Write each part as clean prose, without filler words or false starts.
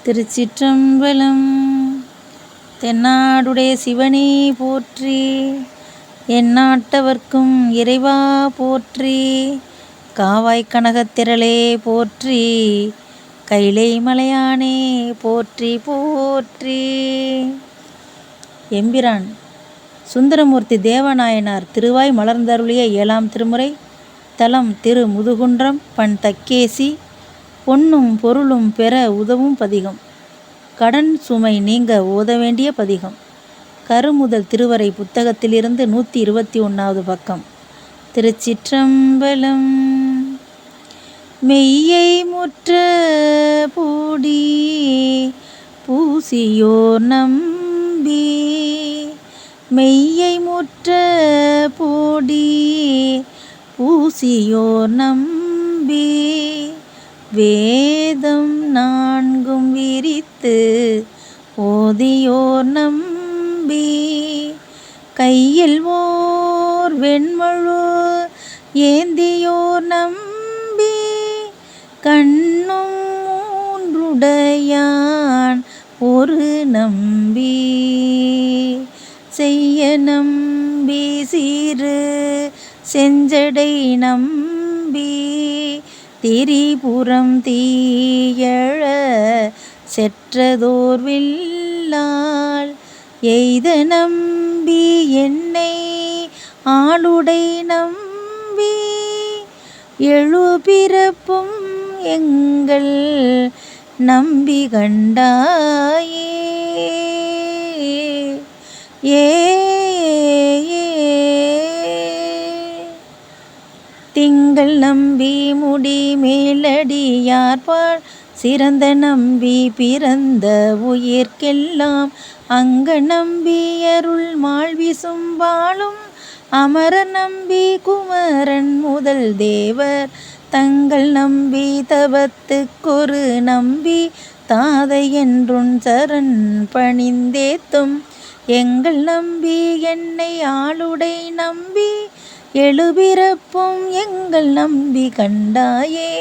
திருச்சிற்றம்பலம். தென்னாடுடைய சிவனே போற்றி, எந்நாட்டவர்க்கும் இறைவா போற்றி, காவாய்க் கனகத்திரளே போற்றி, கைலை மலையானே போற்றி போற்றி. எம்பிரான் சுந்தரமூர்த்தி தேவநாயனார் திருவாய் மலர்ந்தருளிய 7ஆம் திருமுறை. தலம் திரு முதுகுன்றம். பண் தக்கேசி. பொன்னும் பொருளும் பெற உதவும் பதிகம். கடன் சுமை நீங்க ஓத வேண்டிய பதிகம். கருமுதல் திருவரை புத்தகத்திலிருந்து 121வது பக்கம். திருச்சிற்றம்பலம். மெய்யை முற்ற பூடி பூசியோர் நம்பி, மெய்யை முற்ற போடி பூசியோர் நம்பி, வேதம் 4 விரித்து ஓதியோர் நம்பி, கையில் ஓர் வெண்மழு ஏந்தியோர் நம்பி, கண்ணும் 3 ஒரு நம்பி, செய்ய நம்பி சீரு செஞ்சடை நம்பி, திரிபுரம் தீயழ செற்றதோர் வில்லால், எய்த நம்பி என்னை ஆளுடை நம்பி, எழுபிறப்பும் எங்கள் நம்பி கண்டாயே. திங்கள் நம்பி முடி மேலடியார்பால், சிறந்த நம்பி பிறந்த உயிர்க்கெல்லாம், அங்க நம்பி அருள் மாழ்விசும் வாழும், அமர நம்பி குமரன் முதல் தேவர், தங்கள் நம்பி தவத்துக்கொரு நம்பி, தாதை என்றுன் சரண் பணிந்தேத்தும், எங்கள் நம்பி என்னை ஆளுடை நம்பி, எழுபிறப்பும் எங்கள் நம்பி கண்டாயே.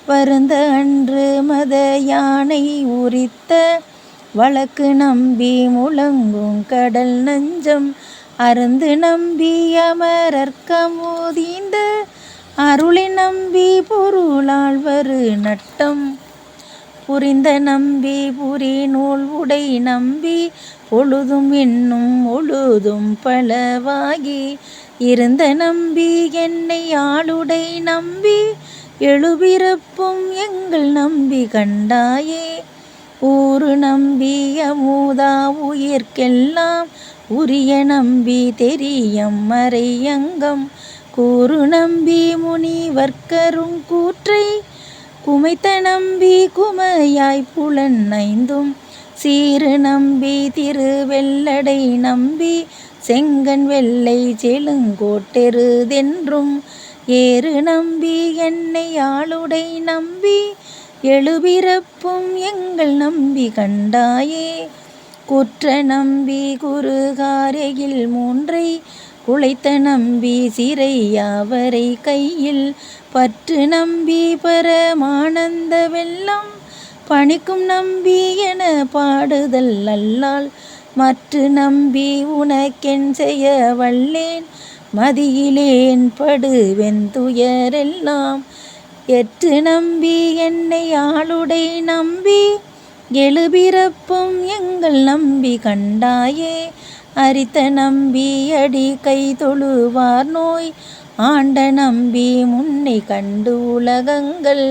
வருந்த அன்று மத யானை உரித்த வழக்கு நம்பி, முழங்கும் கடல் நஞ்சம் அருந்து நம்பி, அமரர்க்கமுதீந்த அருளை நம்பி, பொருளால் வரு நட்டம் புரிந்த நம்பி, புரி நூல் உடை நம்பி, பொழுதும் இன்னும் ஒழுதும் பலவாகி இருந்த நம்பி, என்னை ஆளுடை நம்பி, எழுபிறப்பும் எங்கள் நம்பி கண்டாயே. ஊறு நம்பி அமுதா உயிர்க்கெல்லாம் உரிய நம்பி, தெரியம் மறையங்கம் கூறு நம்பி, முனிவர்க்கரும் கூற்றை குமைத்த நம்பி, குமையாய் புலன் 5 சீறு நம்பி, திருவெள்ளடை நம்பி, செங்கன் வெள்ளை செழுங்கோட்டெருதென்றும், ஏறு நம்பி என்னை ஆளுடை நம்பி, எழுபிறப்பும் எங்கள் நம்பி கண்டாயே. குற்ற நம்பி குறுகாரையில் 3 குலைத்த நம்பி, சிறை யாவரை கையில் பற்று நம்பி, பரமானந்த வெள்ளம் பணிக்கும் நம்பி என பாடுதல் அல்லால், மற்று நம்பி உனக்கென் செய்ய வல்லேன், மதியிலேன் படுவென் துயரெல்லாம், எற்று நம்பி என்னை ஆளுடை நம்பி, எழுபிறப்பும் எங்கள் நம்பி கண்டாயே. அரித்த நம்பி அடி கை தொழுவார் நோய் ஆண்ட நம்பி, முன்னை கண்டு உலகங்கள்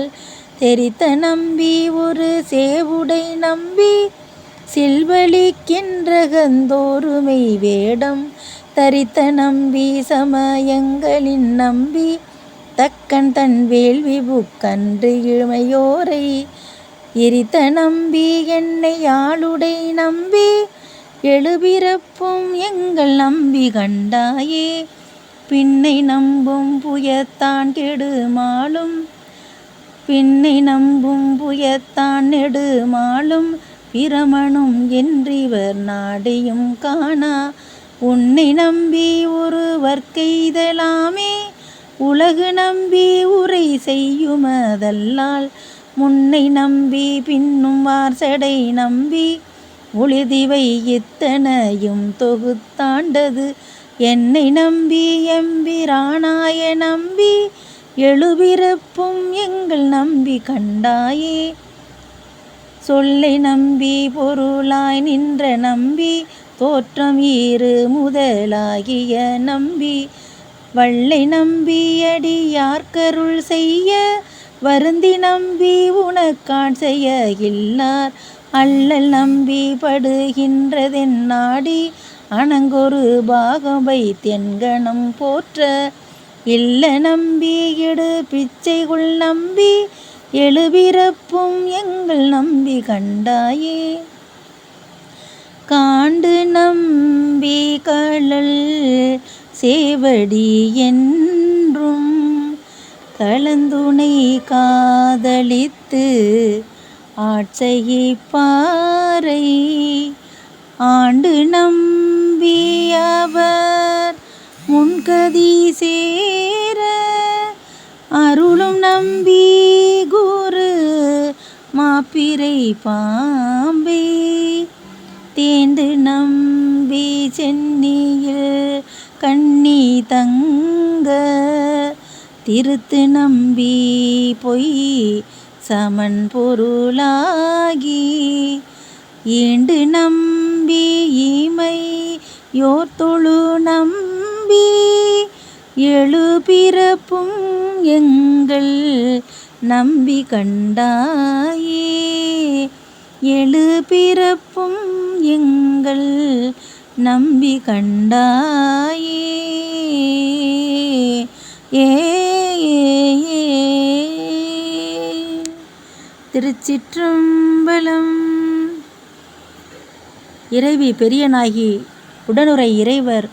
தெரித்த நம்பி, ஒரு சேவுடை நம்பி, சில்வழிக்கின்ற கந்தோருமை வேடம் தரித்த நம்பி, சமயங்களின் நம்பி, தக்கன் தன் வேள்வி புக்கன்று இமையோரை எரித்த நம்பி, என்னை ஆளுடை நம்பி, எழுபிறப்பும் எங்கள் நம்பி கண்டாயே. பின்னை நம்பும் புயத்தான் கெடுமாலும், பின்னை நம்பும் புயத்தான் நெடுமாலும், பிரமனும் என்றிவர் நாடியும் காணா, உன்னை நம்பி ஒருவர்க்கெய்தலாமே, உலகு நம்பி உரை செய்யுமதல்லால், முன்னை நம்பி பின்னும் வார்சடை நம்பி ஒளிதிவை இத்தனையும் தொகுத்தாண்டது என்னை நம்பி எம்பிரானாய நம்பி எழுபிறப்பும் எங்கள் நம்பி கண்டாயே. சொல்லை நம்பி பொருளாய் நின்ற நம்பி தோற்றம் ஈறு முதலாகிய நம்பி வள்ளை நம்பி அடியார்க்கருள் செய்ய வருந்தி நம்பி உனக்கான் செய்ய இல்லார் அல்லல் நம்பி படுகின்றதென் நாடி அணங்கொரு பாகம் வைத்தென்கணம் போற்ற இல்ல நம்பி எடு பிச்சைகுள் நம்பி எழுபிறப்பும் எங்கள் நம்பி கண்டாயே. காண்டு நம்பி கழல் சேவடி என்றும் கலந்துணை காதலித்து ஆட்சையை பாறை ஆண்டு நம்பி அவர் முன்கதி சேர அருளும் நம்பி குரு மாப்பிரை பாம்பை தேண்டு நம்பி சென்னியில் கண்ணி தங்க திருத்து நம்பி பொய் சமன் பொருளாகி ஈண்டு நம்பி இமை யோர்த்தொழு நம்பி எழுபிறப்பும் எங்கள் நம்பி கண்டாயே. எழுபிறப்பும் எங்கள் நம்பி கண்டாயே. திருச்சிற்றம்பலம். இறைவி பெரியநாயகி உடனுரை இறைவர்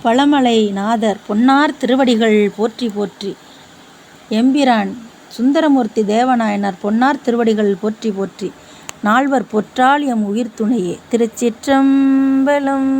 பழமலை நாதர் பொன்னார் திருவடிகள் போற்றி போற்றி. எம்பிரான் சுந்தரமூர்த்தி தேவநாயனார் பொன்னார் திருவடிகள் போற்றி போற்றி. நால்வர் பொற்றால் எம் உயிர் துணையே. திருச்சிற்றம்பலம்.